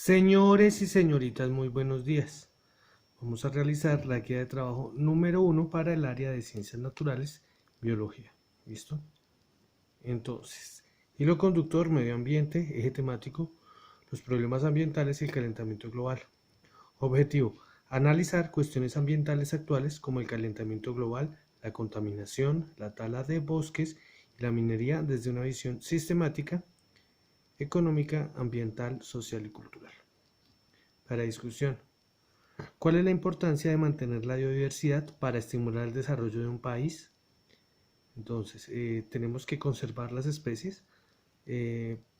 Señores y señoritas, muy buenos días. Vamos a realizar la guía de trabajo número 1 para el área de ciencias naturales, biología. ¿Listo? Entonces, hilo conductor, medio ambiente, eje temático, los problemas ambientales y el calentamiento global. Objetivo, analizar cuestiones ambientales actuales como el calentamiento global, la contaminación, la tala de bosques y la minería desde una visión sistemática, económica, ambiental, social y cultural. Para discusión, ¿cuál es la importancia de mantener la biodiversidad para estimular el desarrollo de un país? Entonces, tenemos que conservar las especies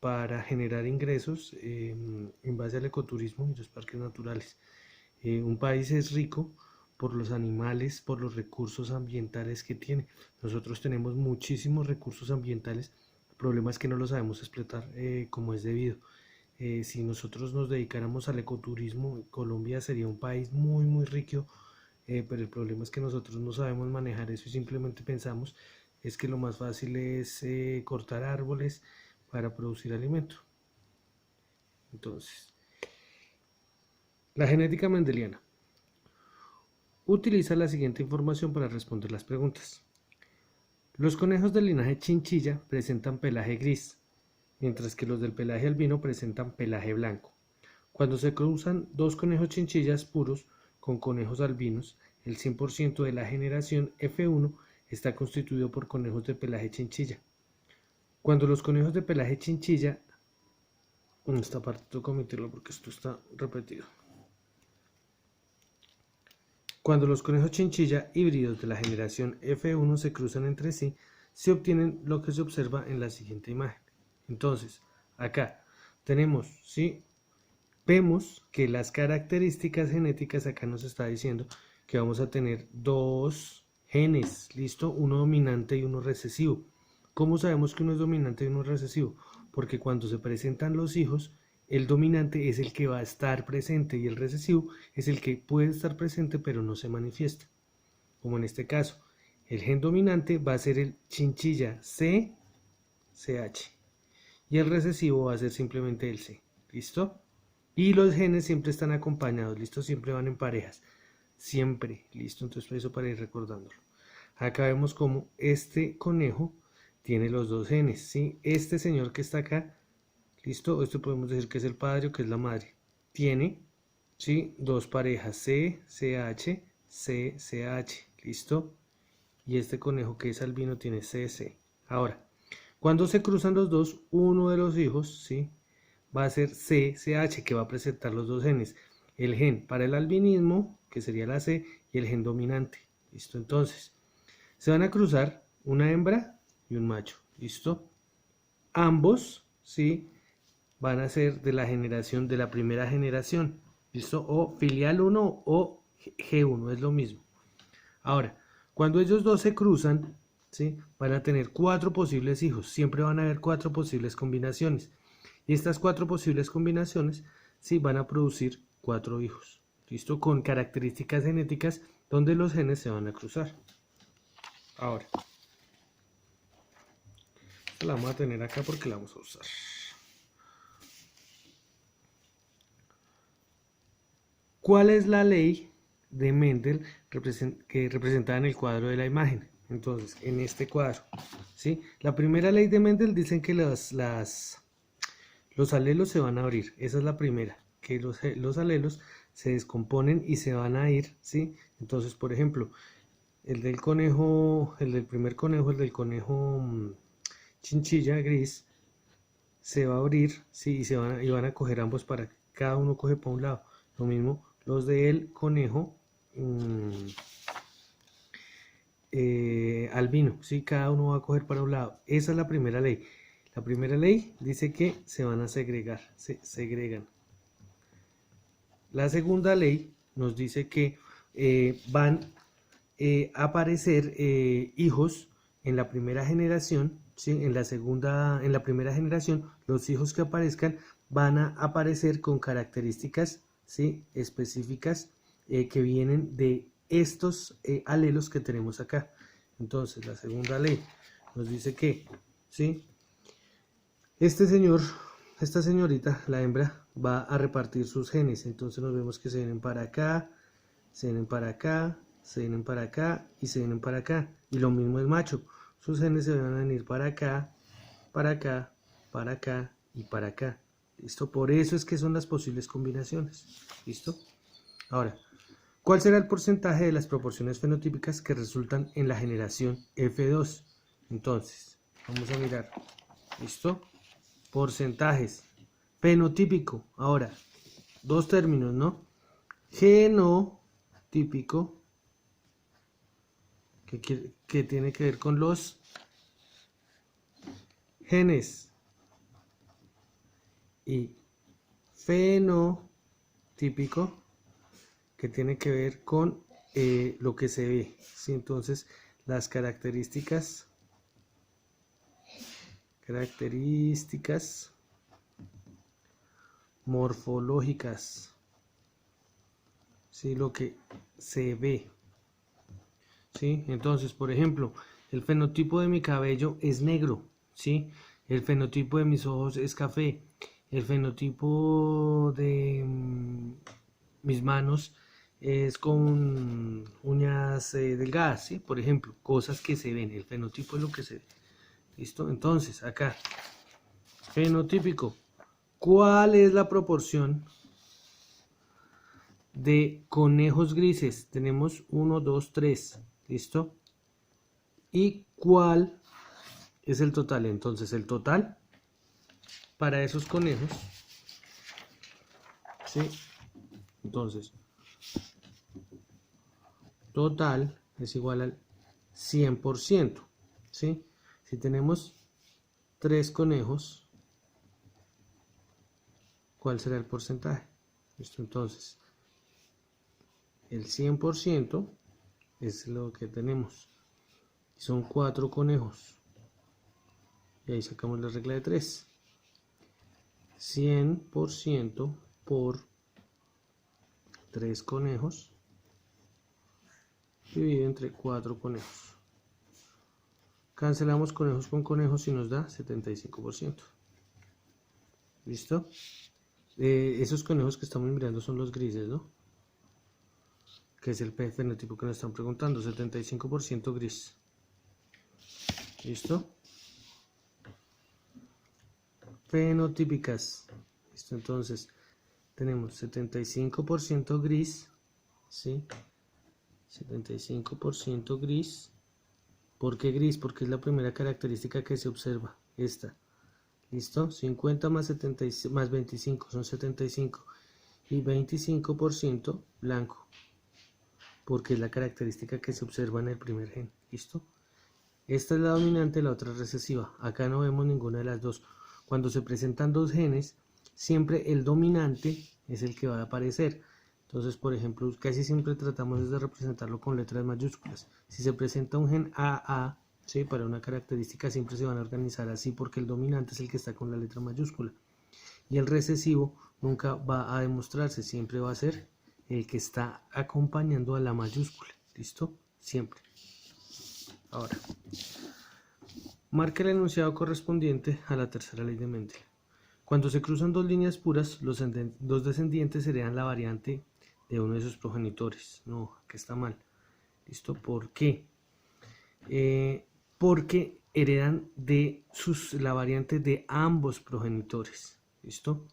para generar ingresos en base al ecoturismo y los parques naturales. Un país es rico por los animales, por los recursos ambientales que tiene. Nosotros tenemos muchísimos recursos ambientales, el problema es que no los sabemos explotar como es debido. Si nosotros nos dedicáramos al ecoturismo, Colombia sería un país muy rico, pero el problema es que nosotros no sabemos manejar eso y simplemente pensamos es que lo más fácil es cortar árboles para producir alimento. Entonces, la genética mendeliana utiliza la siguiente información para responder las preguntas. Los conejos del linaje chinchilla presentan pelaje gris, mientras que los del pelaje albino presentan pelaje blanco. Cuando se cruzan dos conejos chinchillas puros con conejos albinos, el 100% de la generación F1 está constituido por conejos de pelaje chinchilla. Cuando los conejos de pelaje chinchilla, esta parte tengo que omitirlo porque esto está repetido. Cuando los conejos chinchilla híbridos de la generación F1 se cruzan entre sí, se obtienen lo que se observa en la siguiente imagen. Entonces, acá tenemos, ¿sí? Vemos que las características genéticas acá nos está diciendo que vamos a tener dos genes, ¿listo? Uno dominante y uno recesivo. ¿Cómo sabemos que uno es dominante y uno es recesivo? Porque cuando se presentan los hijos, el dominante es el que va a estar presente y el recesivo es el que puede estar presente pero no se manifiesta. Como en este caso, el gen dominante va a ser el chinchilla C, CH y el recesivo va a ser simplemente el C. ¿Listo? Y los genes siempre están acompañados, ¿listo? Siempre van en parejas. Siempre, ¿listo? Entonces eso para ir recordándolo. Acá vemos como este conejo tiene los dos genes, ¿sí? Este señor que está acá, ¿listo? Esto podemos decir que es el padre o que es la madre. Tiene, ¿sí? Dos parejas, C, CH, C, CH, ¿listo? Y este conejo que es albino tiene CC. Ahora, cuando se cruzan los dos, uno de los hijos, ¿sí? Va a ser CCH, que va a presentar los dos genes. El gen para el albinismo, que sería la C, y el gen dominante. ¿Listo? Entonces, se van a cruzar una hembra y un macho. ¿Listo? Ambos, ¿sí? Van a ser de la generación, de la primera generación. ¿Listo? O filial 1 o G1, es lo mismo. Ahora, cuando ellos dos se cruzan, ¿sí? Van a tener 4 posibles hijos. Siempre van a haber 4 posibles combinaciones. Y estas 4 posibles combinaciones, ¿sí? Van a producir 4 hijos. ¿Listo? Con características genéticas donde los genes se van a cruzar. Ahora, esta la vamos a tener acá porque la vamos a usar. ¿Cuál es la ley de Mendel que representada en el cuadro de la imagen? Entonces, en este cuadro, ¿sí? La primera ley de Mendel dicen que los alelos se van a abrir. Esa es la primera, que los alelos se descomponen y se van a ir, ¿sí? Entonces, por ejemplo, el del conejo, el del primer conejo, el del conejo chinchilla gris, se va a abrir, ¿sí? Y van a coger ambos para que cada uno coge para un lado. Lo mismo los del conejo albino, ¿sí? Cada uno va a coger para un lado. Esa es la primera ley. La primera ley dice que se van a segregar, se segregan. La segunda ley nos dice que van a aparecer hijos en la primera generación, ¿sí? En la primera generación, los hijos que aparezcan van a aparecer con características, ¿sí? Específicas que vienen de estos alelos que tenemos acá. Entonces, la segunda ley nos dice que, ¿sí? Este señor esta señorita, la hembra, va a repartir sus genes. Entonces nos vemos que se vienen para acá, se vienen para acá, se vienen para acá y se vienen para acá. Y lo mismo el macho. Sus genes se van a venir para acá, para acá, para acá y para acá. ¿Listo? Por eso es que son las posibles combinaciones. ¿Listo? Ahora, ¿cuál será el porcentaje de las proporciones fenotípicas que resultan en la generación F2? Entonces, vamos a mirar. ¿Listo? Porcentajes. Fenotípico. Ahora, dos términos, ¿no? Genotípico, que tiene que ver con los genes. Y fenotípico, que tiene que ver con lo que se ve. ¿Sí? Entonces, las características morfológicas, ¿sí? Lo que se ve, ¿sí? Entonces, por ejemplo, el fenotipo de mi cabello es negro, ¿sí? El fenotipo de mis ojos es café. El fenotipo de mis manos es con uñas delgadas, ¿sí? Por ejemplo, cosas que se ven. El fenotipo es lo que se ve. ¿Listo? Entonces, acá, fenotípico. ¿Cuál es la proporción de conejos grises? Tenemos 1, 2, 3. ¿Listo? ¿Y cuál es el total? Entonces, el total para esos conejos, ¿sí? Entonces, total es igual al 100%, ¿sí? Si tenemos 3 conejos, ¿cuál será el porcentaje? ¿Listo? Entonces, el 100% es lo que tenemos. Son 4 conejos. Y ahí sacamos la regla de 3. 100% por 3 conejos dividido entre 4 conejos. Cancelamos conejos con conejos y nos da 75%. ¿Listo? Esos conejos que estamos mirando son los grises, ¿no? Que es el fenotipo que nos están preguntando, 75% gris. ¿Listo? Fenotípicas. ¿Listo? Entonces, tenemos 75% gris, ¿sí? 75% gris. ¿Por qué gris? Porque es la primera característica que se observa, esta. ¿Listo? 50 más 25 son 75. Y 25% blanco, porque es la característica que se observa en el primer gen. ¿Listo? Esta es la dominante, la otra es recesiva. Acá no vemos ninguna de las dos. Cuando se presentan dos genes, siempre el dominante es el que va a aparecer. Entonces, por ejemplo, casi siempre tratamos de representarlo con letras mayúsculas. Si se presenta un gen AA, ¿sí? Para una característica siempre se van a organizar así porque el dominante es el que está con la letra mayúscula. Y el recesivo nunca va a demostrarse, siempre va a ser el que está acompañando a la mayúscula. ¿Listo? Siempre. Ahora, marca el enunciado correspondiente a la tercera ley de Mendel. Cuando se cruzan dos líneas puras, los dos descendientes heredan la variante de uno de sus progenitores. No, que está mal. ¿Listo? ¿Por qué? Porque heredan la variante de ambos progenitores. ¿Listo?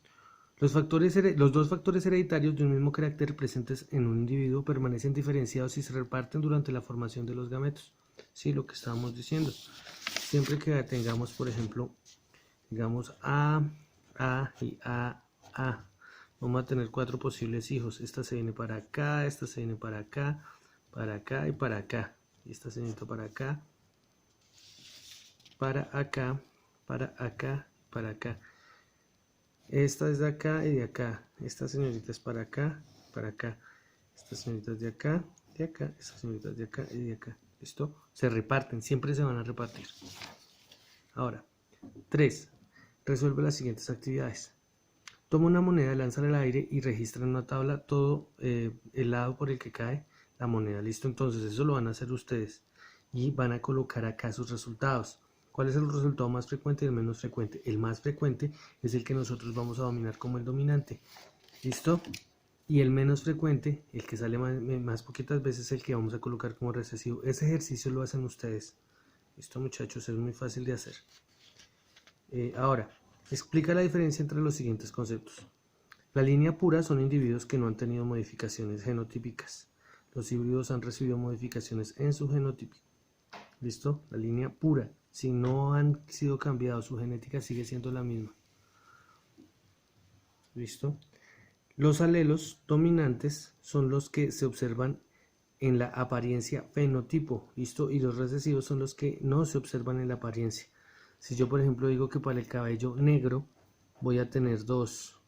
Los dos factores hereditarios de un mismo carácter presentes en un individuo permanecen diferenciados y se reparten durante la formación de los gametos. Sí, lo que estábamos diciendo. Siempre que tengamos, por ejemplo, digamos A y A. Vamos a tener 4 posibles hijos. Esta se viene para acá, esta se viene para acá y para acá. Y esta se viene para acá, para acá, para acá, para acá. Esta es de acá y de acá. Esta señorita es para acá, para acá. Esta señorita es de acá, de acá. Esta señorita es de acá y de acá. ¿Listo? Se reparten, siempre se van a repartir. Ahora, 3. Resuelve las siguientes actividades. Toma una moneda, lánzala al aire y registra en una tabla todo el lado por el que cae la moneda. ¿Listo? Entonces eso lo van a hacer ustedes y van a colocar acá sus resultados. ¿Cuál es el resultado más frecuente y el menos frecuente? El más frecuente es el que nosotros vamos a dominar como el dominante. ¿Listo? Y el menos frecuente, el que sale más poquitas veces, es el que vamos a colocar como recesivo. Ese ejercicio lo hacen ustedes. ¿Listo, muchachos? Es muy fácil de hacer. Ahora, explica la diferencia entre los siguientes conceptos. La línea pura son individuos que no han tenido modificaciones genotípicas. Los híbridos han recibido modificaciones en su genotipo. ¿Listo? La línea pura. Si no han sido cambiados, su genética sigue siendo la misma. ¿Listo? Los alelos dominantes son los que se observan en la apariencia fenotipo. ¿Listo? Y los recesivos son los que no se observan en la apariencia. Si yo, por ejemplo, digo que para el cabello negro voy a tener dos,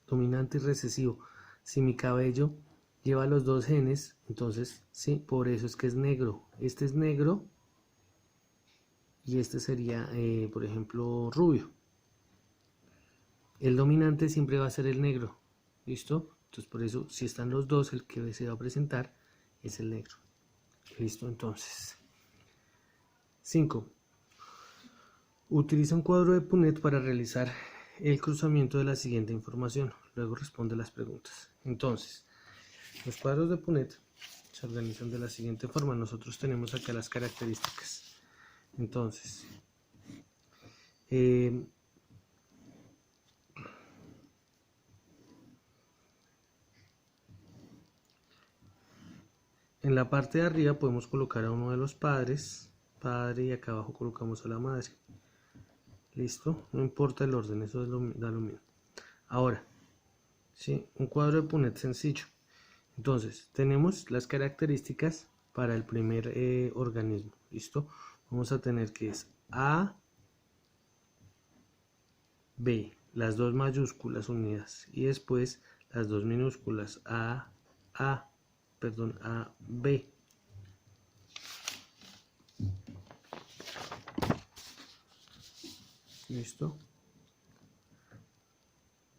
dominante y recesivo. Si mi cabello lleva los dos genes, entonces sí, por eso es que es negro. Este es negro y este sería, por ejemplo, rubio. El dominante siempre va a ser el negro. ¿Listo? Entonces por eso, si están los dos, el que se va a presentar es el negro. ¿Listo? Entonces 5. Utiliza un cuadro de Punnett para realizar el cruzamiento de la siguiente información. Luego responde las preguntas. Entonces, los cuadros de Punnett se organizan de la siguiente forma. Nosotros tenemos acá las características. Entonces, en la parte de arriba podemos colocar a uno de los padres, padre, y acá abajo colocamos a la madre. Listo, no importa el orden, eso da lo mismo. Ahora, ¿sí? Un cuadro de Punnett sencillo. Entonces, tenemos las características para el primer organismo. ¿Listo? Vamos a tener que es A, B, las dos mayúsculas unidas, y después las dos minúsculas A, B. ¿Listo?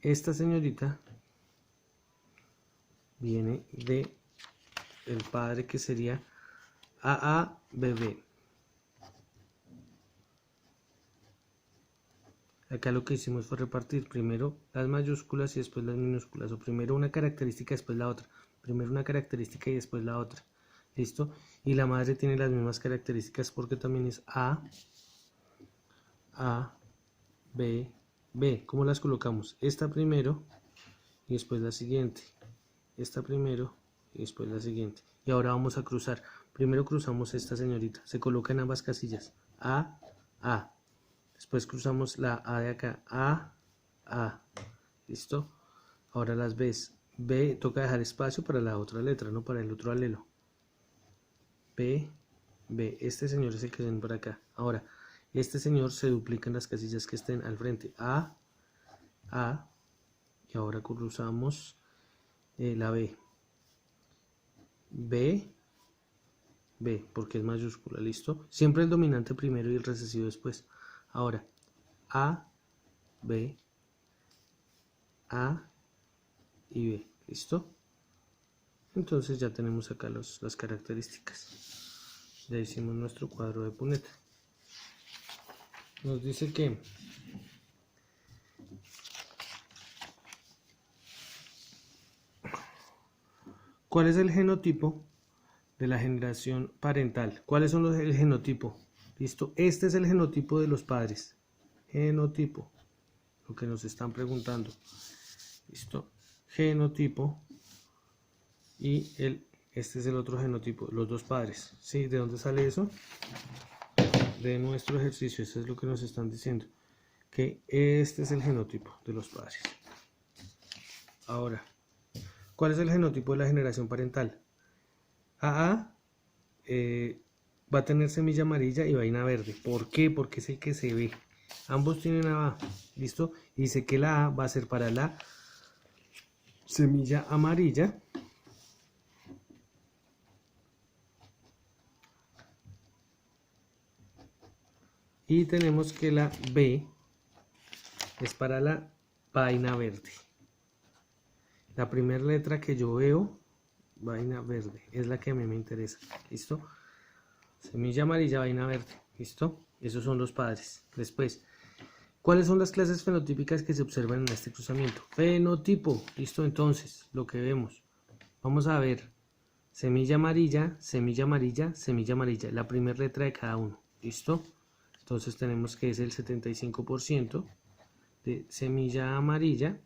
Esta señorita viene de el padre, que sería AABB. Acá lo que hicimos fue repartir primero las mayúsculas y después las minúsculas, o primero una característica, después la otra, primero una característica y después la otra. ¿Listo? Y la madre tiene las mismas características porque también es A, B, B. ¿Cómo las colocamos? Esta primero y después la siguiente. Esta primero y después la siguiente. Y ahora vamos a cruzar. Primero cruzamos esta señorita. Se coloca en ambas casillas. A. Después cruzamos la A de acá. A. ¿Listo? Ahora las B's. B, toca dejar espacio para la otra letra, no para el otro alelo. B. Este señor es el que ven por acá. Ahora, este señor se duplica en las casillas que estén al frente. A. Y ahora cruzamos la B. B, porque es mayúscula, ¿listo? Siempre el dominante primero y el recesivo después. Ahora, A, B, A y B, ¿listo? Entonces ya tenemos acá las características. Ya hicimos nuestro cuadro de Punnett. Nos dice que ¿cuál es el genotipo de la generación parental? ¿Cuáles son el genotipo? ¿Listo? Este es el genotipo de los padres. Genotipo. Lo que nos están preguntando. ¿Listo? Genotipo. Y este es el otro genotipo, los dos padres. ¿Sí? ¿De dónde sale eso? De nuestro ejercicio. Eso es lo que nos están diciendo. Que este es el genotipo de los padres. Ahora, ¿cuál es el genotipo de la generación parental? AA va a tener semilla amarilla y vaina verde. ¿Por qué? Porque es el que se ve. Ambos tienen AA. ¿Listo? Y dice que la A va a ser para la semilla amarilla. Y tenemos que la B es para la vaina verde. La primera letra que yo veo, vaina verde, es la que a mí me interesa. ¿Listo? Semilla amarilla, vaina verde. ¿Listo? Esos son los padres. Después, ¿cuáles son las clases fenotípicas que se observan en este cruzamiento? Fenotipo, listo, entonces, lo que vemos. Vamos a ver, semilla amarilla, semilla amarilla, semilla amarilla, la primera letra de cada uno, ¿listo? Entonces tenemos que es el 75% de semilla amarilla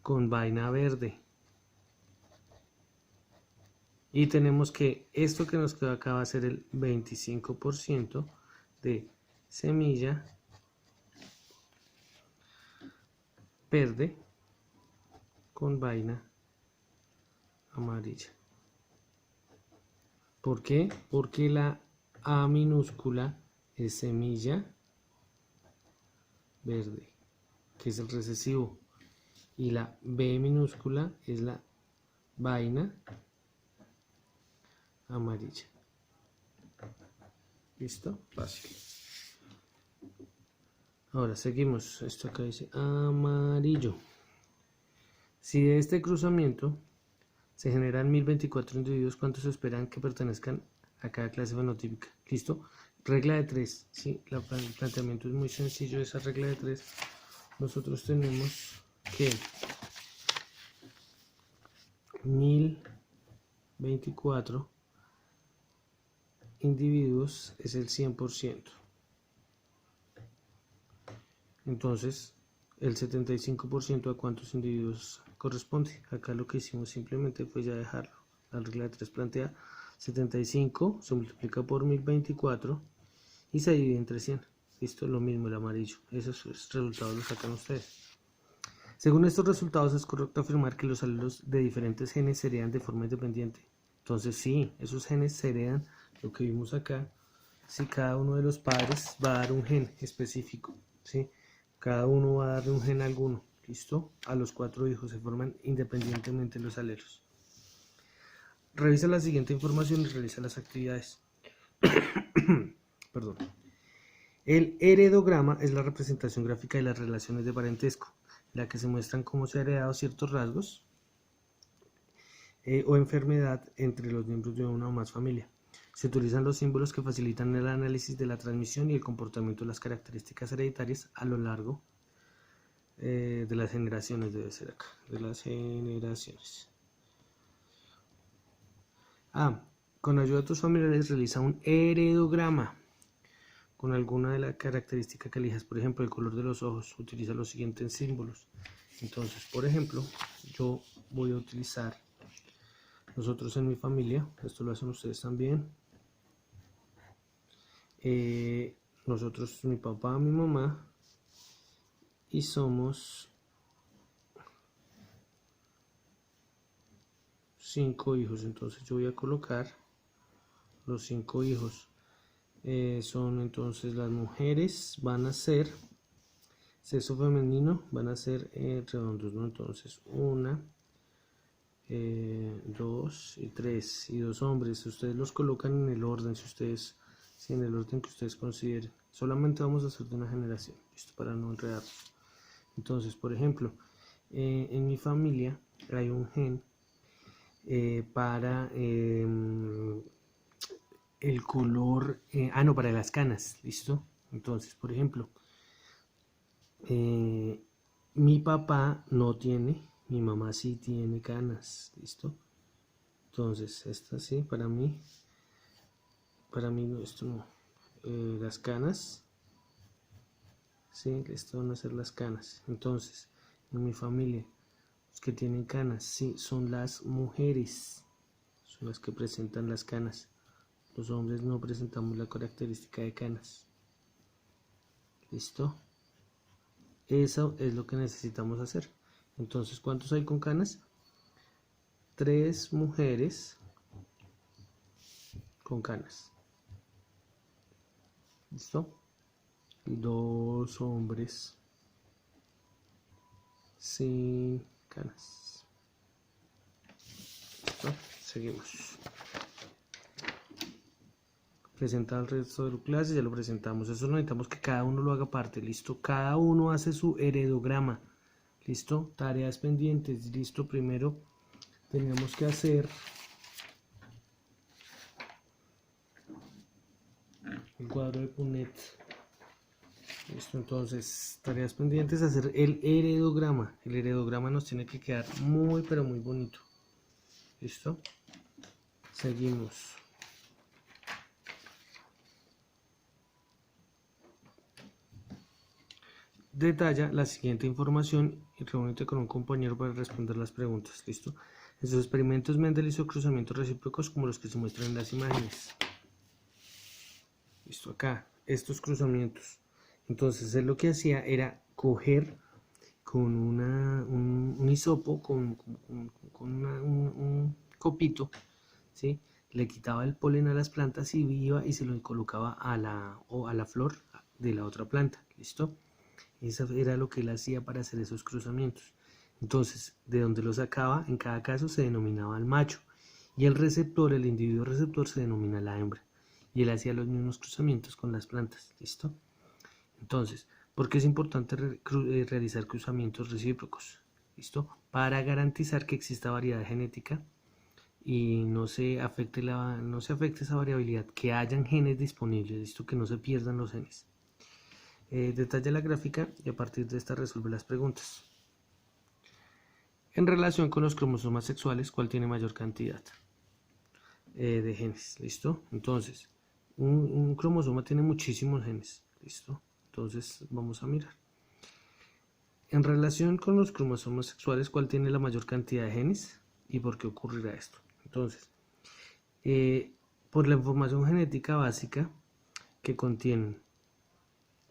con vaina verde. Y tenemos que esto que nos quedó acá va a ser el 25% de semilla verde con vaina amarilla. ¿Por qué? Porque la A minúscula es semilla verde, que es el recesivo, y la B minúscula es la vaina amarilla. ¿Listo? Fácil. Ahora seguimos. Esto acá dice amarillo. Si de este cruzamiento se generan 1024 individuos, ¿cuántos esperan que pertenezcan a cada clase fenotípica? ¿Listo? Regla de 3. ¿Sí? El planteamiento es muy sencillo. Esa regla de 3. Nosotros tenemos que 1024 individuos es el 100%. Entonces, el 75% a cuántos individuos corresponde. Acá lo que hicimos simplemente fue ya dejarlo. La regla de 3 plantea 75 se multiplica por 1024 y se divide entre 100. Listo, lo mismo el amarillo. Esos resultados los sacan ustedes. Según estos resultados es correcto afirmar que los alelos de diferentes genes se heredan de forma independiente. Entonces sí, esos genes se heredan, lo que vimos acá, si cada uno de los padres va a dar un gen específico, ¿sí? Cada uno va a darle un gen a alguno, ¿listo? A los 4 hijos se forman independientemente los alelos. Revisa la siguiente información y realiza las actividades. Perdón. El heredograma es la representación gráfica de las relaciones de parentesco, en la que se muestran cómo se han heredado ciertos rasgos o enfermedad entre los miembros de una o más familia. Se utilizan los símbolos que facilitan el análisis de la transmisión y el comportamiento de las características hereditarias a lo largo de las generaciones, debe ser acá, de las generaciones. Con ayuda de tus familiares realiza un heredograma con alguna de las características que elijas. Por ejemplo, el color de los ojos, utiliza los siguientes símbolos. Entonces, por ejemplo, yo voy a utilizar, nosotros en mi familia, esto lo hacen ustedes también, nosotros, mi papá, mi mamá, y somos 5 hijos. Entonces yo voy a colocar los 5 hijos. Son entonces las mujeres, van a ser sexo femenino, van a ser redondos, ¿no? Entonces 1, 2 y 3 y 2 hombres. Ustedes los colocan en el orden, si en el orden que ustedes consideren. Solamente vamos a hacer de una generación, listo, para no enredarnos. Entonces, por ejemplo, en mi familia hay un gen para el color, no, para las canas, listo. Entonces, por ejemplo, mi papá no tiene, mi mamá sí tiene canas, listo. Entonces, esta sí, para mí no, esto no. Las canas, sí, esto van a ser las canas. Entonces, en mi familia, los que tienen canas, sí, son las mujeres, son las que presentan las canas. Los hombres no presentamos la característica de canas. ¿Listo? Eso es lo que necesitamos hacer. Entonces, ¿cuántos hay con canas? 3 mujeres con canas. ¿Listo? 2 hombres sin canas. ¿Listo? Seguimos. Presentar el resto de la clase, ya lo presentamos. Eso necesitamos que cada uno lo haga parte. ¿Listo? Cada uno hace su heredograma. ¿Listo? Tareas pendientes. ¿Listo? Primero tenemos que hacer el cuadro de Punnett. Listo, entonces tareas pendientes, hacer el heredograma. El heredograma nos tiene que quedar muy pero muy bonito. Listo, seguimos. Detalla la siguiente información y reúnete con un compañero para responder las preguntas. ¿Listo? En sus experimentos, Mendel hizo cruzamientos recíprocos como los que se muestran en las imágenes. Listo, acá, estos cruzamientos. Entonces, él lo que hacía era coger con un hisopo, con un copito, ¿sí? Le quitaba el polen a las plantas y iba y se lo colocaba a la flor de la otra planta. ¿Listo? Eso era lo que él hacía para hacer esos cruzamientos. Entonces, de donde lo sacaba, en cada caso se denominaba el macho. Y el receptor, el individuo receptor, se denomina la hembra. Y él hacía los mismos cruzamientos con las plantas. ¿Listo? Entonces, ¿por qué es importante realizar cruzamientos recíprocos? ¿Listo? Para garantizar que exista variedad genética y no se afecte esa variabilidad, que hayan genes disponibles, ¿listo? Que no se pierdan los genes. Detalla la gráfica y a partir de esta resuelve las preguntas. En relación con los cromosomas sexuales, ¿cuál tiene mayor cantidad de genes? ¿Listo? Entonces, un cromosoma tiene muchísimos genes. ¿Listo? Entonces, vamos a mirar. En relación con los cromosomas sexuales, ¿cuál tiene la mayor cantidad de genes y por qué ocurrirá esto? Entonces, por la información genética básica que contienen,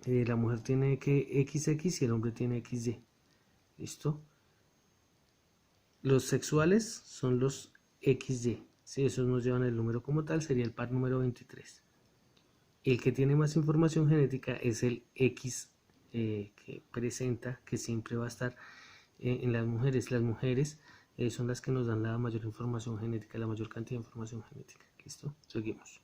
la mujer tiene que XX y el hombre tiene XY. ¿Listo? Los sexuales son los XY. Si esos nos llevan el número como tal, sería el par número 23. El que tiene más información genética es el X, que presenta, que siempre va a estar en las mujeres. Las mujeres son las que nos dan la mayor información genética, la mayor cantidad de información genética. ¿Listo? Seguimos.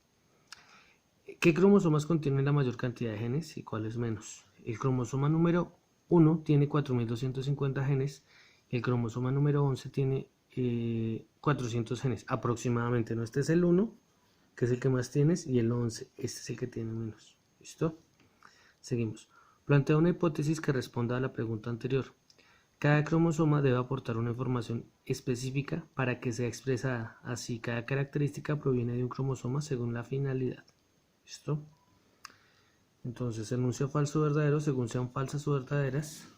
¿Qué cromosomas contienen la mayor cantidad de genes y cuáles menos? El cromosoma número 1 tiene 4250 genes. El cromosoma número 11 tiene 400 genes aproximadamente, ¿no? Este es el 1, que es el que más tienes, y el 11, este es el que tiene menos. ¿Listo? Seguimos. Plantea una hipótesis que responda a la pregunta anterior. Cada cromosoma debe aportar una información específica para que sea expresada. Así, cada característica proviene de un cromosoma según la finalidad. ¿Listo? Entonces, enuncia falso o verdadero según sean falsas o verdaderas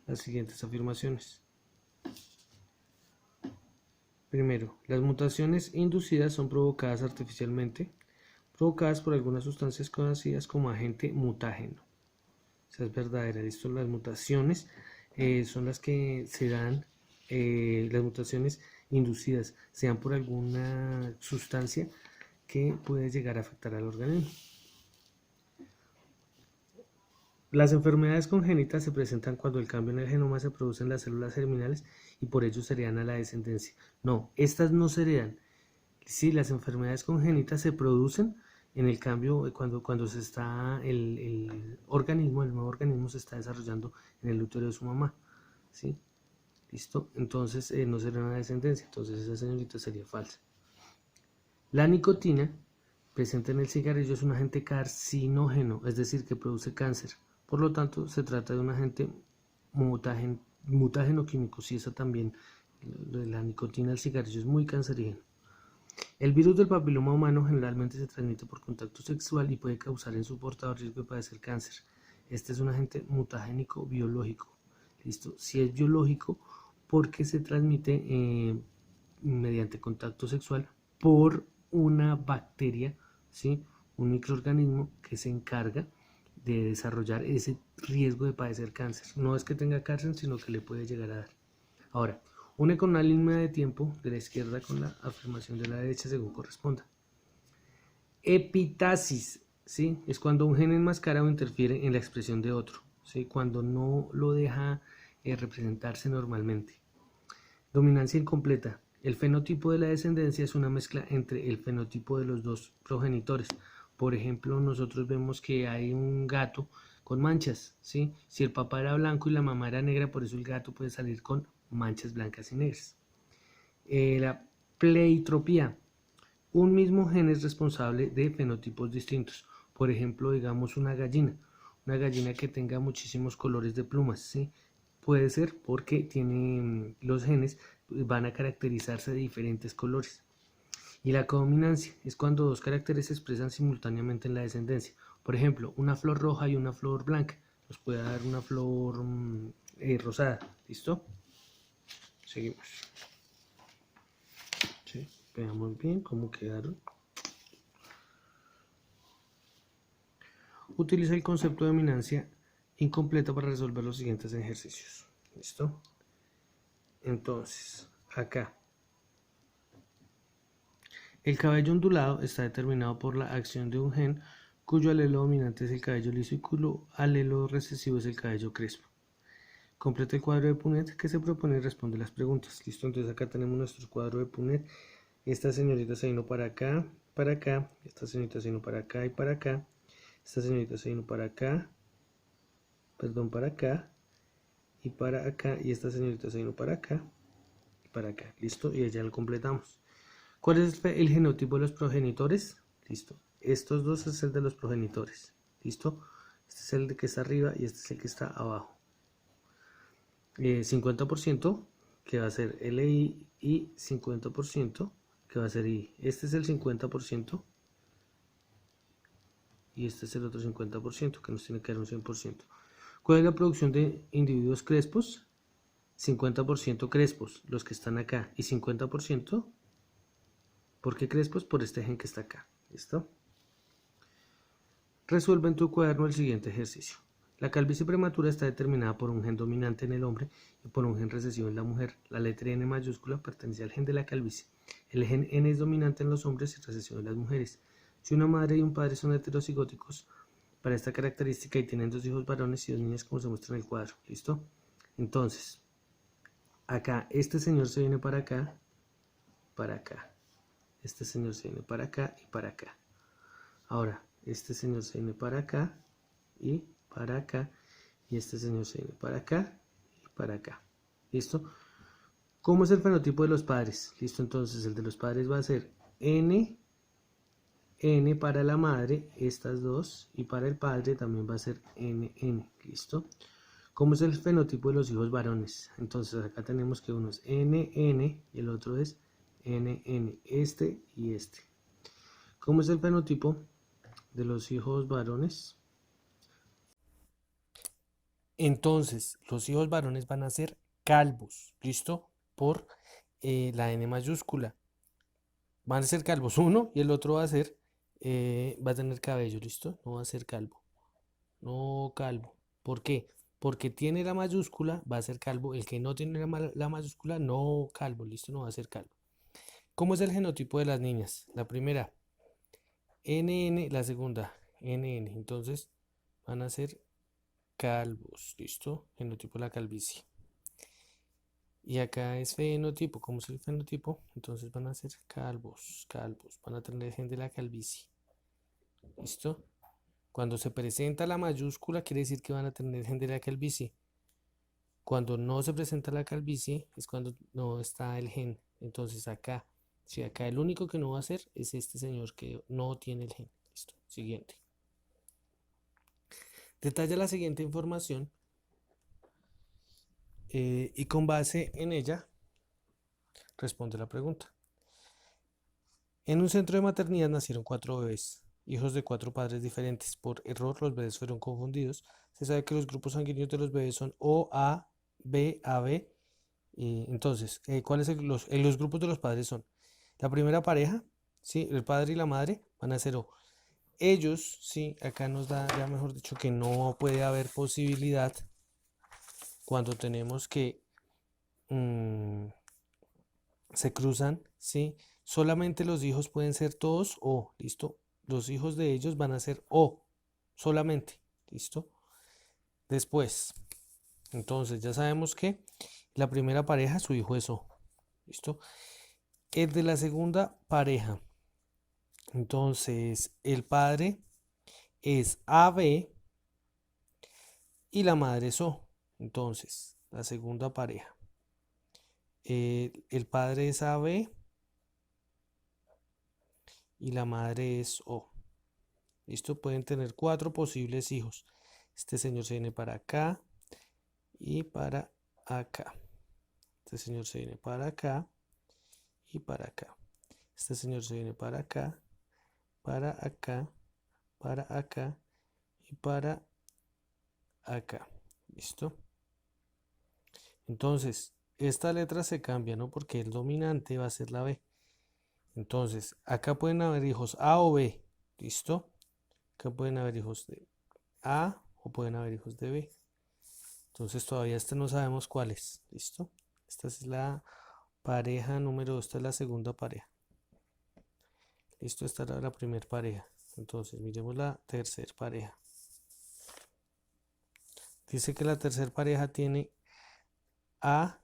las siguientes afirmaciones. Primero, las mutaciones inducidas son provocadas artificialmente, provocadas por algunas sustancias conocidas como agente mutágeno. Esa es verdadera. ¿Listo? Las mutaciones son las que se dan, las mutaciones inducidas se dan por alguna sustancia que puede llegar a afectar al organismo. Las enfermedades congénitas se presentan cuando el cambio en el genoma se produce en las células germinales y por ello se heredan a la descendencia. No, estas no se heredan. Sí, las enfermedades congénitas se producen en el cambio cuando se está el nuevo organismo se está desarrollando en el útero de su mamá. ¿Sí? ¿Listo? Entonces no se hereda a la descendencia. Entonces esa señorita sería falsa. La nicotina presente en el cigarrillo es un agente carcinógeno, es decir, que produce cáncer. Por lo tanto, se trata de un agente mutágeno químico. Sí, eso también, la nicotina del cigarrillo es muy cancerígeno. El virus del papiloma humano generalmente se transmite por contacto sexual y puede causar en su portador riesgo de padecer cáncer. Este es un agente mutagénico biológico. ¿Listo? Si es biológico, porque se transmite mediante contacto sexual por una bacteria, ¿sí? Un microorganismo que se encarga de desarrollar ese riesgo de padecer cáncer. No es que tenga cáncer, sino que le puede llegar a dar. Ahora, une con una línea de tiempo de la izquierda con la afirmación de la derecha según corresponda. Epitasis, ¿sí? Es cuando un gen enmascara o interfiere en la expresión de otro, ¿sí? Cuando no lo deja representarse normalmente. Dominancia incompleta. El fenotipo de la descendencia es una mezcla entre el fenotipo de los dos progenitores. Por ejemplo, nosotros vemos que hay un gato con manchas, ¿sí? Si el papá era blanco y la mamá era negra, por eso el gato puede salir con manchas blancas y negras. La pleitropía. Un mismo gen es responsable de fenotipos distintos. Por ejemplo, digamos una gallina que tenga muchísimos colores de plumas, ¿sí? Puede ser porque tiene los genes van a caracterizarse de diferentes colores. Y la codominancia es cuando dos caracteres se expresan simultáneamente en la descendencia. Por ejemplo, una flor roja y una flor blanca nos puede dar una flor rosada. ¿Listo? Seguimos. Sí, veamos bien cómo quedaron. Utiliza el concepto de dominancia incompleta para resolver los siguientes ejercicios. ¿Listo? Entonces, acá. El cabello ondulado está determinado por la acción de un gen cuyo alelo dominante es el cabello liso y cuyo alelo recesivo es el cabello crespo. Completa el cuadro de Punnett que se propone y responde las preguntas. Listo, entonces acá tenemos nuestro cuadro de Punnett. Esta señorita se vino para acá, esta señorita se vino para acá y para acá, esta señorita se vino para acá, perdón, para acá y para acá, y esta señorita se vino para acá y para acá. Listo, y ya lo completamos. ¿Cuál es el genotipo de los progenitores? Listo. Estos dos es el de los progenitores. ¿Listo? Este es el de que está arriba y este es el que está abajo. 50% que va a ser LI y 50% que va a ser I. Este es el 50% y este es el otro 50% que nos tiene que dar un 100%. ¿Cuál es la producción de individuos crespos? 50% crespos, los que están acá, y 50%. ¿Por qué crespos? Por este gen que está acá. ¿Listo? Resuelve en tu cuaderno el siguiente ejercicio. La calvicie prematura está determinada por un gen dominante en el hombre y por un gen recesivo en la mujer. La letra N mayúscula pertenece al gen de la calvicie. El gen N es dominante en los hombres y recesivo en las mujeres. Si una madre y un padre son heterocigóticos para esta característica y tienen dos hijos varones y dos niñas como se muestra en el cuadro. ¿Listo? Entonces, acá este señor se viene para acá, para acá. Este señor se viene para acá y para acá. Ahora, este señor se viene para acá y para acá. Y este señor se viene para acá y para acá. ¿Listo? ¿Cómo es el fenotipo de los padres? Listo, entonces el de los padres va a ser N para la madre, estas dos, y para el padre también va a ser NN. ¿Listo? ¿Cómo es el fenotipo de los hijos varones? Entonces acá tenemos que uno es NN y el otro es NN, este y este. ¿Cómo es el fenotipo de los hijos varones? Entonces, los hijos varones van a ser calvos, ¿listo? Por la N mayúscula. Van a ser calvos uno y el otro va a tener cabello, ¿listo? No va a ser calvo. No calvo. ¿Por qué? Porque tiene la mayúscula, va a ser calvo. El que no tiene la mayúscula, no calvo, ¿listo? No va a ser calvo. ¿Cómo es el genotipo de las niñas? La primera, NN, la segunda, NN. Entonces, van a ser calvos, ¿listo? Genotipo de la calvicie. Y acá es fenotipo. ¿Cómo es el fenotipo? Entonces van a ser calvos, van a tener el gen de la calvicie. ¿Listo? Cuando se presenta la mayúscula quiere decir que van a tener el gen de la calvicie. Cuando no se presenta la calvicie es cuando no está el gen. Entonces acá, si acá el único que no va a ser es este señor que no tiene el gen. Listo. Siguiente. Detalla la siguiente información y con base en ella responde la pregunta. En un centro de maternidad nacieron 4 bebés, hijos de 4 padres diferentes. Por error, los bebés fueron confundidos. Se sabe que los grupos sanguíneos de los bebés son O, A, B, AB. Entonces, ¿cuáles son los grupos de los padres? Son la primera pareja, ¿sí? El padre y la madre van a ser O. Ellos, sí, acá nos da, ya mejor dicho, que no puede haber posibilidad cuando tenemos que se cruzan, ¿sí? Solamente los hijos pueden ser todos O, ¿listo? Los hijos de ellos van a ser O, solamente, ¿listo? Después, entonces ya sabemos que la primera pareja, su hijo es O, ¿listo? El de la segunda pareja, entonces el padre es AB y la madre es O, entonces la segunda pareja. El padre es AB y la madre es O. ¿Listo? Pueden tener 4 posibles hijos. Este señor se viene para acá y para acá. Este señor se viene para acá y para acá. Este señor se viene para acá, para acá, para acá y para acá. ¿Listo? Entonces, esta letra se cambia, ¿no? Porque el dominante va a ser la B. Entonces, acá pueden haber hijos A o B. ¿Listo? Acá pueden haber hijos de A o pueden haber hijos de B. Entonces, todavía no sabemos cuál es. ¿Listo? Esta es la pareja número 2. Esta es la segunda pareja. ¿Listo? Esta era la primera pareja. Entonces, miremos la tercera pareja. Dice que la tercera pareja tiene A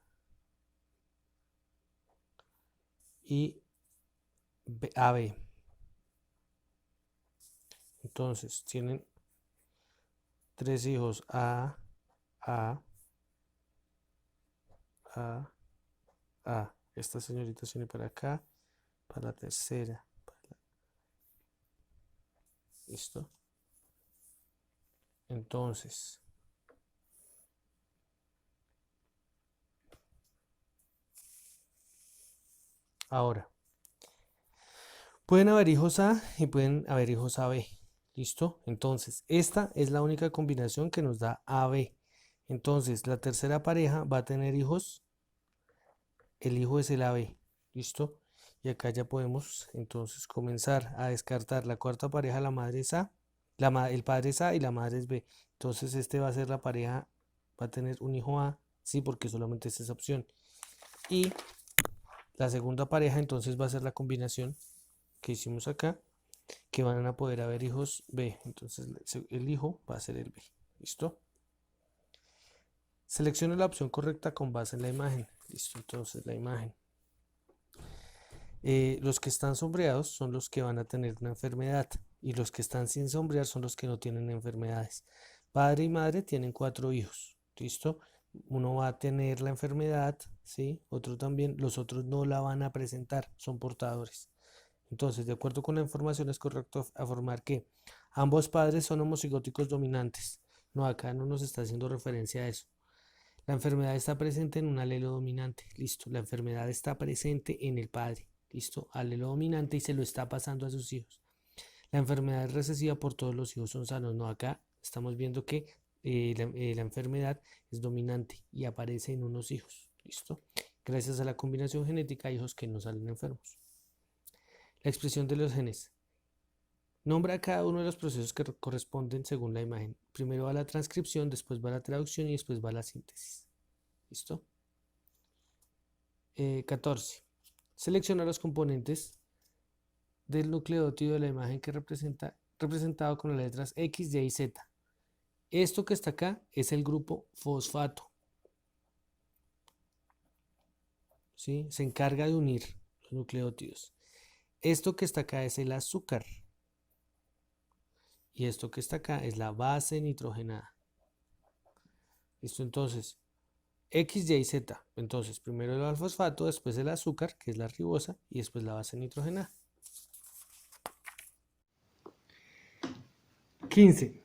y AB. Entonces, tienen 3 hijos A, Esta señorita viene para acá, para la tercera. ¿Listo? Entonces, ahora, pueden haber hijos A y pueden haber hijos AB. ¿Listo? Entonces, esta es la única combinación que nos da AB. Entonces, la tercera pareja va a tener hijos. El hijo es el AB. ¿Listo? Y acá ya podemos entonces comenzar a descartar la cuarta pareja. La madre es A, el padre es A y la madre es B. Entonces, este va a ser la pareja, va a tener un hijo A, sí, porque solamente es esa opción. Y la segunda pareja entonces va a ser la combinación que hicimos acá, que van a poder haber hijos B. Entonces el hijo va a ser el B. ¿Listo? Seleccione la opción correcta con base en la imagen. Listo, entonces la imagen. Los que están sombreados son los que van a tener una enfermedad y los que están sin sombrear son los que no tienen enfermedades. Padre y madre tienen 4 hijos. ¿Listo? Uno va a tener la enfermedad, ¿sí? Otro también, los otros no la van a presentar, son portadores. Entonces, de acuerdo con la información, es correcto afirmar que ambos padres son homocigóticos dominantes. No, acá no nos está haciendo referencia a eso. La enfermedad está presente en un alelo dominante. Listo, la enfermedad está presente en el padre. Listo, alelo dominante y se lo está pasando a sus hijos. La enfermedad es recesiva por todos los hijos son sanos. No, acá estamos viendo que la enfermedad es dominante y aparece en unos hijos. Listo, gracias a la combinación genética hay hijos que no salen enfermos. La expresión de los genes. Nombra cada uno de los procesos que corresponden según la imagen. Primero va la transcripción, después va la traducción y después va la síntesis. ¿Listo? 14. Selecciona los componentes del nucleótido de la imagen que representado con las letras X, Y y Z. Esto que está acá es el grupo fosfato. ¿Sí? Se encarga de unir los nucleótidos. Esto que está acá es el azúcar. Y esto que está acá es la base nitrogenada. ¿Listo? Entonces, X, Y, Z. Entonces, primero el fosfato, después el azúcar, que es la ribosa, y después la base nitrogenada. 15.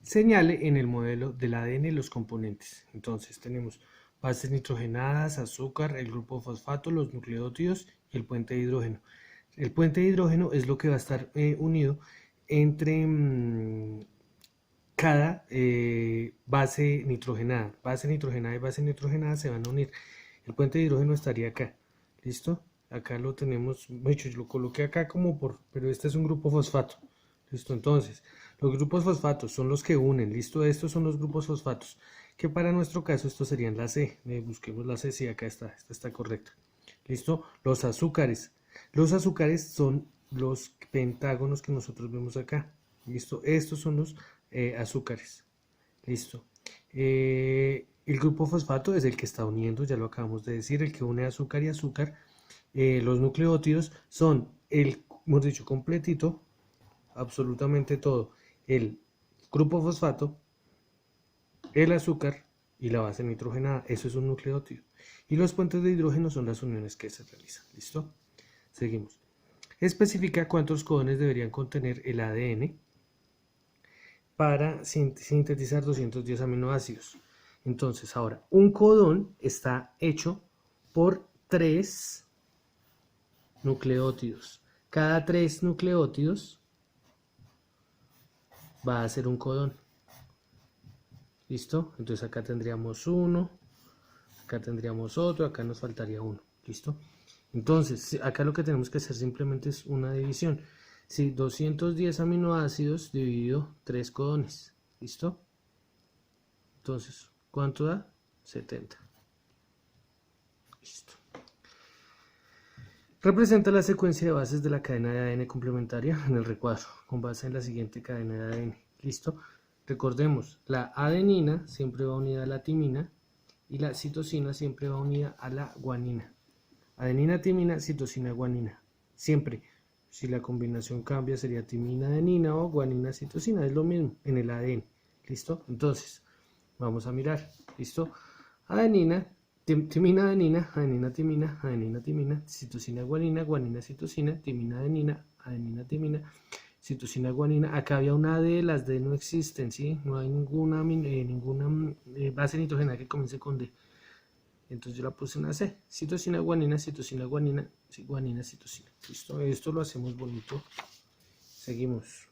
Señale en el modelo del ADN los componentes. Entonces, tenemos bases nitrogenadas, azúcar, el grupo fosfato, los nucleótidos y el puente de hidrógeno. El puente de hidrógeno es lo que va a estar unido entre cada base nitrogenada. Base nitrogenada y base nitrogenada se van a unir. El puente de hidrógeno estaría acá. ¿Listo? Acá lo tenemos, de hecho, yo lo coloqué acá pero este es un grupo fosfato. ¿Listo? Entonces, los grupos fosfatos son los que unen. ¿Listo? Estos son los grupos fosfatos. Que para nuestro caso, estos serían la C. Busquemos la C, sí, acá está. Esta está correcta. ¿Listo? Los azúcares. Los azúcares son los pentágonos que nosotros vemos acá. ¿Listo? Estos son los azúcares. Listo. El grupo fosfato es el que está uniendo, ya lo acabamos de decir, el que une azúcar y azúcar. Los nucleótidos son hemos dicho, completito, absolutamente todo. El grupo fosfato, el azúcar y la base nitrogenada. Eso es un nucleótido. Y los puentes de hidrógeno son las uniones que se realizan. ¿Listo? Seguimos. Especifica cuántos codones deberían contener el ADN para sintetizar 210 aminoácidos. Entonces, ahora, un codón está hecho por 3 nucleótidos. Cada 3 nucleótidos va a ser un codón. ¿Listo? Entonces acá tendríamos uno, acá tendríamos otro, acá nos faltaría uno. ¿Listo? Entonces, acá lo que tenemos que hacer simplemente es una división. Sí, 210 aminoácidos dividido 3 codones. ¿Listo? Entonces, ¿cuánto da? 70. Listo. Representa la secuencia de bases de la cadena de ADN complementaria en el recuadro, con base en la siguiente cadena de ADN. ¿Listo? Recordemos, la adenina siempre va unida a la timina y la citosina siempre va unida a la guanina. Adenina, timina, citosina, guanina. Siempre. Si la combinación cambia sería timina, adenina o guanina, citosina. Es lo mismo en el ADN. ¿Listo? Entonces, vamos a mirar. ¿Listo? Adenina, timina, adenina, adenina, timina, adenina, timina, citosina, guanina, guanina, citosina, timina, adenina, adenina, timina, citosina, guanina. Acá había una D, las D no existen, ¿sí? No hay ninguna base nitrogenada que comience con D. Entonces yo la puse en la C. Citosina, guanina, guanina, citosina. ¿Listo? Esto lo hacemos bonito. Seguimos.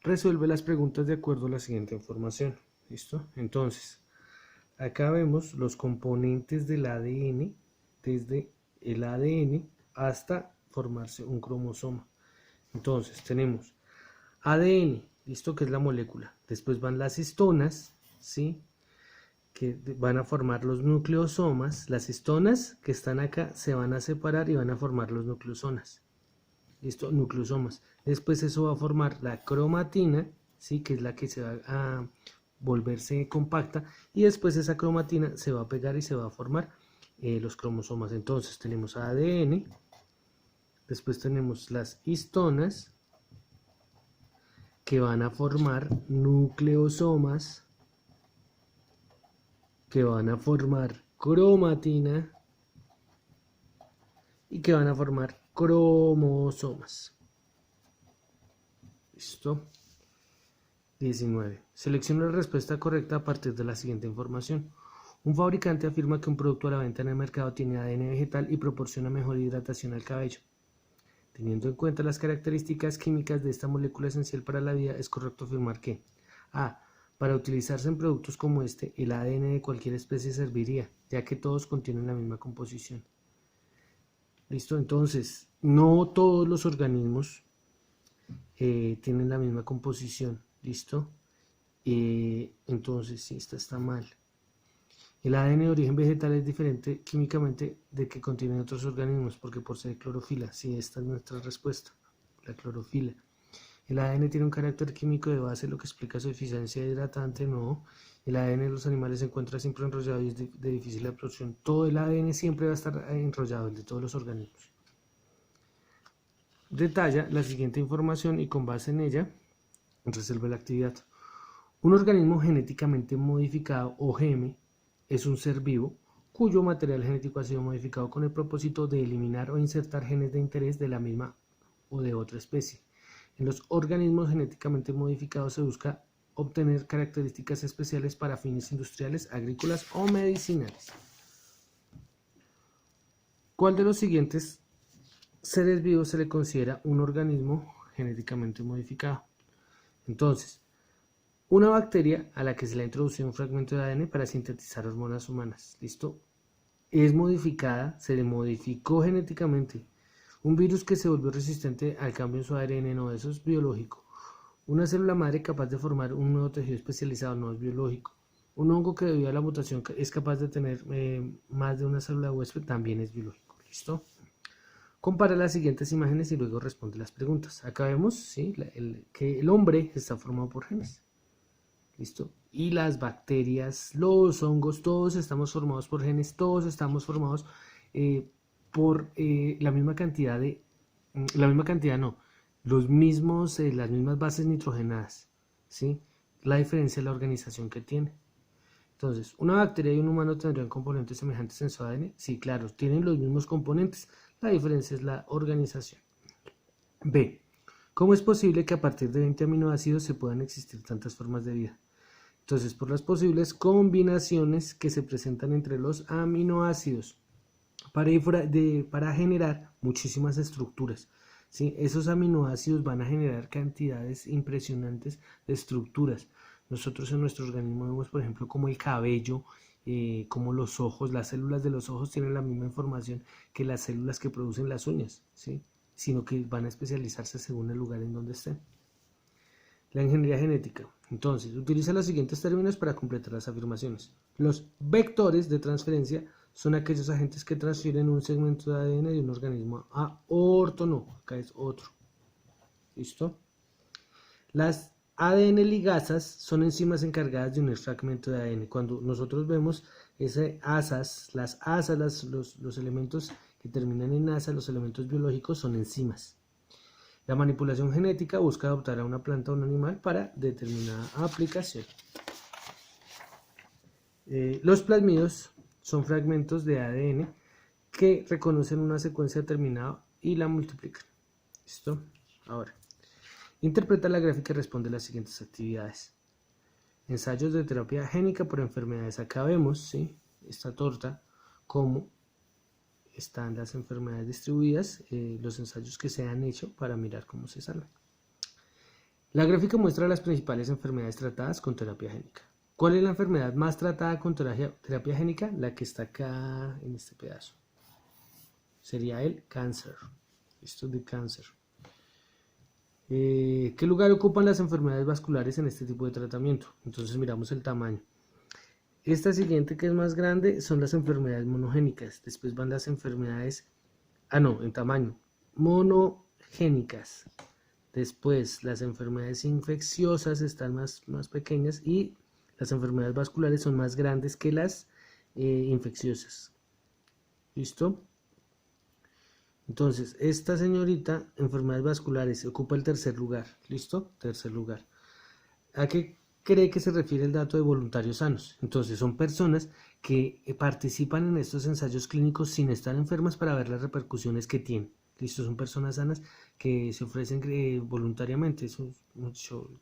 Resuelve las preguntas de acuerdo a la siguiente información. ¿Listo? Entonces, acá vemos los componentes del ADN, desde el ADN hasta formarse un cromosoma. Entonces, tenemos ADN, ¿listo? Que es la molécula. Después van las histonas, ¿sí? Que van a formar los nucleosomas. Las histonas que están acá se van a separar y van a formar los nucleosomas. ¿Listo? Nucleosomas. Después eso va a formar la cromatina, ¿sí? Que es la que se va a volverse compacta, y después esa cromatina se va a pegar y se va a formar los cromosomas. Entonces tenemos ADN, después tenemos las histonas que van a formar nucleosomas, que van a formar cromatina y que van a formar cromosomas. ¿Listo? 19. Selecciona la respuesta correcta a partir de la siguiente información. Un fabricante afirma que un producto a la venta en el mercado tiene ADN vegetal y proporciona mejor hidratación al cabello. Teniendo en cuenta las características químicas de esta molécula esencial para la vida, es correcto afirmar que A. Para utilizarse en productos como este, el ADN de cualquier especie serviría, ya que todos contienen la misma composición. ¿Listo? Entonces, no todos los organismos tienen la misma composición. ¿Listo? Entonces, sí, esta está mal. El ADN de origen vegetal es diferente químicamente de que contienen otros organismos, porque posee clorofila. Sí, esta es nuestra respuesta, la clorofila. El ADN tiene un carácter químico de base, lo que explica su eficiencia hidratante. No. El ADN de los animales se encuentra siempre enrollado y es de difícil absorción. Todo el ADN siempre va a estar enrollado, el de todos los organismos. Detalla la siguiente información y con base en ella resuelve la actividad. Un organismo genéticamente modificado, o GM, es un ser vivo cuyo material genético ha sido modificado con el propósito de eliminar o insertar genes de interés de la misma o de otra especie. En los organismos genéticamente modificados se busca obtener características especiales para fines industriales, agrícolas o medicinales. ¿Cuál de los siguientes seres vivos se le considera un organismo genéticamente modificado? Entonces, una bacteria a la que se le ha introducido un fragmento de ADN para sintetizar hormonas humanas. ¿Listo? Es modificada, se le modificó genéticamente. Un virus que se volvió resistente al cambio en su ARN, no, eso es biológico. Una célula madre capaz de formar un nuevo tejido especializado, no es biológico. Un hongo que debido a la mutación es capaz de tener más de una célula huésped, también es biológico. ¿Listo? Compara las siguientes imágenes y luego responde las preguntas. Acá vemos, ¿sí?, que el hombre está formado por genes. ¿Listo? Y las bacterias, los hongos, todos estamos formados por genes, todos estamos formados por la misma cantidad de, las mismas bases nitrogenadas, ¿sí? La diferencia es la organización que tiene. Entonces, ¿una bacteria y un humano tendrían componentes semejantes en su ADN? Sí, claro, tienen los mismos componentes, la diferencia es la organización. B. ¿Cómo es posible que a partir de 20 aminoácidos se puedan existir tantas formas de vida? Entonces, por las posibles combinaciones que se presentan entre los aminoácidos para generar muchísimas estructuras. ¿Sí? Esos aminoácidos van a generar cantidades impresionantes de estructuras. Nosotros en nuestro organismo vemos, por ejemplo, como el cabello, como los ojos, las células de los ojos tienen la misma información que las células que producen las uñas, ¿sí? Sino que van a especializarse según el lugar en donde estén. La ingeniería genética. Entonces, utiliza los siguientes términos para completar las afirmaciones. Los vectores de transferencia son aquellos agentes que transfieren un segmento de ADN de un organismo a otro. No, acá es otro. ¿Listo? Las ADN ligasas son enzimas encargadas de unir fragmentos de ADN. Cuando nosotros vemos las asas, los elementos que terminan en asa, los elementos biológicos son enzimas. La manipulación genética busca adaptar a una planta o un animal para determinada aplicación. Los plasmidos son fragmentos de ADN que reconocen una secuencia determinada y la multiplican. ¿Listo? Ahora, interpreta la gráfica y responde las siguientes actividades. Ensayos de terapia génica por enfermedades. Acá vemos, ¿sí?, esta torta, cómo están las enfermedades distribuidas, los ensayos que se han hecho para mirar cómo se salvan. La gráfica muestra las principales enfermedades tratadas con terapia génica. ¿Cuál es la enfermedad más tratada con terapia génica? La que está acá en este pedazo. Sería el cáncer. Esto es de cáncer. ¿Qué lugar ocupan las enfermedades vasculares en este tipo de tratamiento? Entonces miramos el tamaño. Esta siguiente, que es más grande, son las enfermedades monogénicas. Después van las enfermedades, en tamaño, monogénicas. Después las enfermedades infecciosas están más pequeñas y las enfermedades vasculares son más grandes que las infecciosas. ¿Listo? Entonces, esta señorita, enfermedades vasculares, ocupa el tercer lugar. ¿Listo? Tercer lugar. ¿A qué cree que se refiere el dato de voluntarios sanos? Entonces, son personas que participan en estos ensayos clínicos sin estar enfermas para ver las repercusiones que tienen. ¿Listo? Son personas sanas que se ofrecen voluntariamente.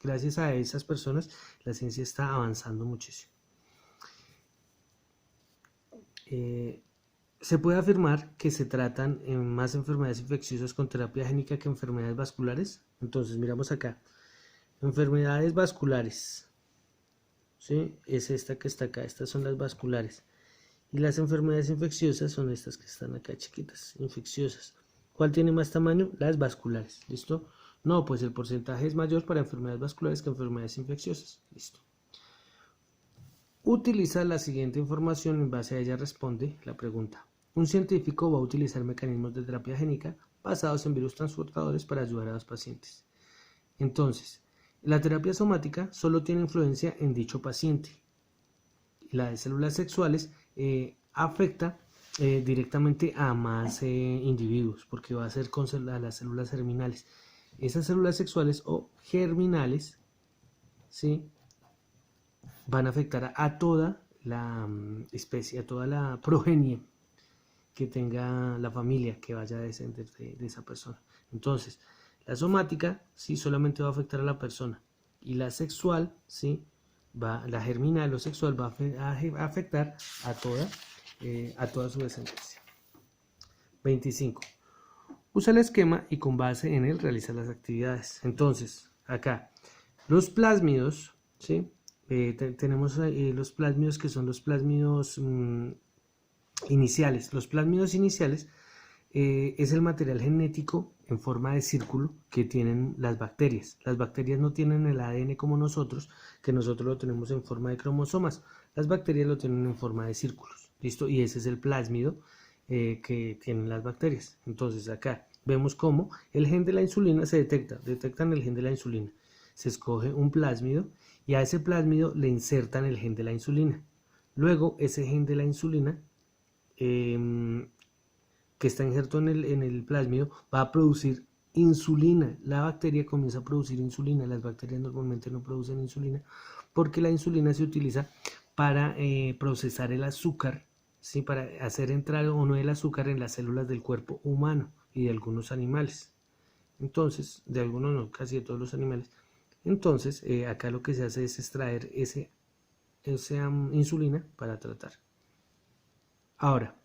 Gracias a esas personas, la ciencia está avanzando muchísimo. Se puede afirmar que se tratan más enfermedades infecciosas con terapia génica que enfermedades vasculares. Entonces, miramos acá. Enfermedades vasculares, ¿sí? Es esta que está acá, estas son las vasculares. Y las enfermedades infecciosas son estas que están acá chiquitas, infecciosas. ¿Cuál tiene más tamaño? Las vasculares, ¿listo? No, pues el porcentaje es mayor para enfermedades vasculares que enfermedades infecciosas, ¿listo? Utiliza la siguiente información, en base a ella responde la pregunta. Un científico va a utilizar mecanismos de terapia génica basados en virus transportadores para ayudar a los pacientes. Entonces, la terapia somática solo tiene influencia en dicho paciente. La de células sexuales afecta directamente a más individuos, porque va a ser con las células germinales. Esas células sexuales o germinales, ¿sí?, van a afectar a toda la especie, a toda la progenie que tenga la familia que vaya a descender de esa persona. Entonces, la somática, sí, solamente va a afectar a la persona, y la sexual, sí, la germinal o sexual va a afectar a toda su descendencia. 25. Usa el esquema y con base en él realiza las actividades. Entonces, acá, los plásmidos, ¿sí? Tenemos los plásmidos, que son los plásmidos iniciales. Los plásmidos iniciales es el material genético en forma de círculo que tienen las bacterias. Las bacterias no tienen el ADN como nosotros, que nosotros lo tenemos en forma de cromosomas. Las bacterias lo tienen en forma de círculos. ¿Listo? Y ese es el plásmido que tienen las bacterias. Entonces acá vemos cómo el gen de la insulina se detectan el gen de la insulina. Se escoge un plásmido y a ese plásmido le insertan el gen de la insulina. Luego ese gen de la insulina que está injerto en el plásmido va a producir insulina. La bacteria comienza a producir insulina. Las bacterias normalmente no producen insulina porque la insulina se utiliza para procesar el azúcar, ¿sí?, para hacer entrar o no el azúcar en las células del cuerpo humano y de algunos animales. Entonces, de algunos no, casi de todos los animales. Entonces, acá lo que se hace es extraer esa insulina para tratar. Ahora,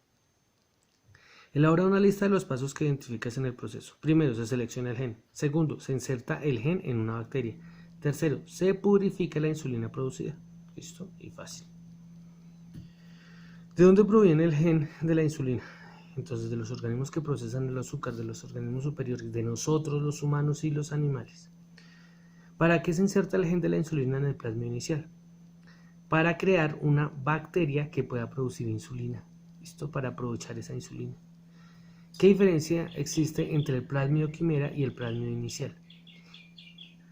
elabora una lista de los pasos que identificas en el proceso. Primero, se selecciona el gen. Segundo, se inserta el gen en una bacteria. Tercero, se purifica la insulina producida. Listo y fácil. ¿De dónde proviene el gen de la insulina? Entonces, de los organismos que procesan el azúcar, de los organismos superiores, de nosotros los humanos y los animales. ¿Para qué se inserta el gen de la insulina en el plasmido inicial? Para crear una bacteria que pueda producir insulina. ¿Listo? Para aprovechar esa insulina. ¿Qué diferencia existe entre el plásmido quimera y el plásmido inicial?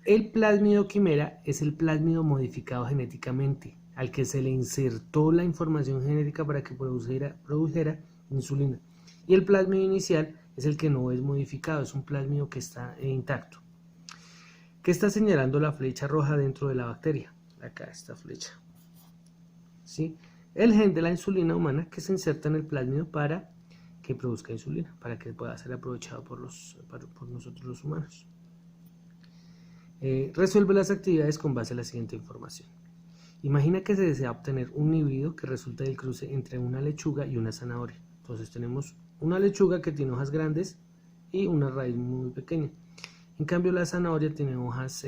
El plásmido quimera es el plásmido modificado genéticamente, al que se le insertó la información genética para que produjera insulina. Y el plásmido inicial es el que no es modificado, es un plásmido que está intacto. ¿Qué está señalando la flecha roja dentro de la bacteria? Acá esta flecha. ¿Sí? El gen de la insulina humana que se inserta en el plásmido para que produzca insulina, para que pueda ser aprovechado por nosotros los humanos. Resuelve las actividades con base a la siguiente información. Imagina que se desea obtener un híbrido que resulta del cruce entre una lechuga y una zanahoria. Entonces tenemos una lechuga que tiene hojas grandes y una raíz muy pequeña. En cambio la zanahoria tiene hojas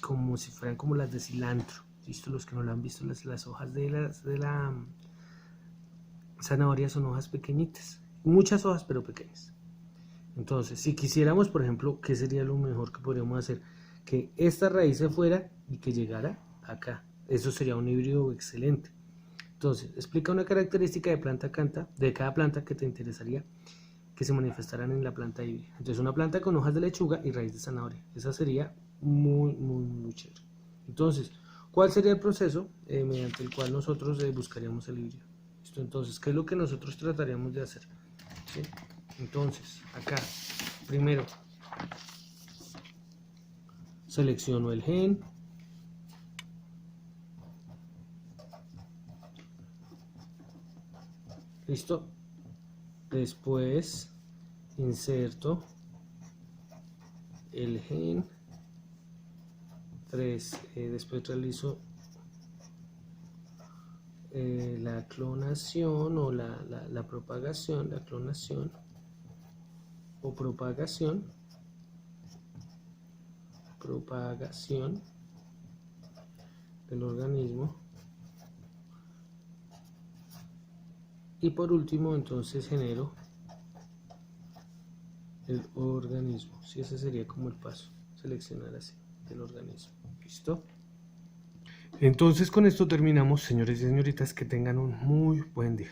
como si fueran como las de cilantro. ¿Listo? Los que no lo han visto, las hojas de la zanahoria son hojas pequeñitas. Muchas hojas pero pequeñas. Entonces, si quisiéramos, por ejemplo, ¿qué sería lo mejor que podríamos hacer? Que esta raíz se fuera y que llegara acá. Eso sería un híbrido excelente. Entonces, explica una característica de cada planta que te interesaría que se manifestaran en la planta híbrida. Entonces, una planta con hojas de lechuga y raíz de zanahoria. Esa sería muy chévere. Entonces, ¿cuál sería el proceso mediante el cual nosotros buscaríamos el híbrido? ¿Listo? Entonces, ¿qué es lo que nosotros trataríamos de hacer? ¿Sí? Entonces, acá, primero, selecciono el gen. ¿Listo? Después inserto el gen 3. Después realizo la clonación o la propagación, la clonación o propagación del organismo. Y por último, entonces genero el organismo. Si ese sería como el paso, seleccionar así el organismo. ¿Listo? Entonces con esto terminamos, señores y señoritas, que tengan un muy buen día.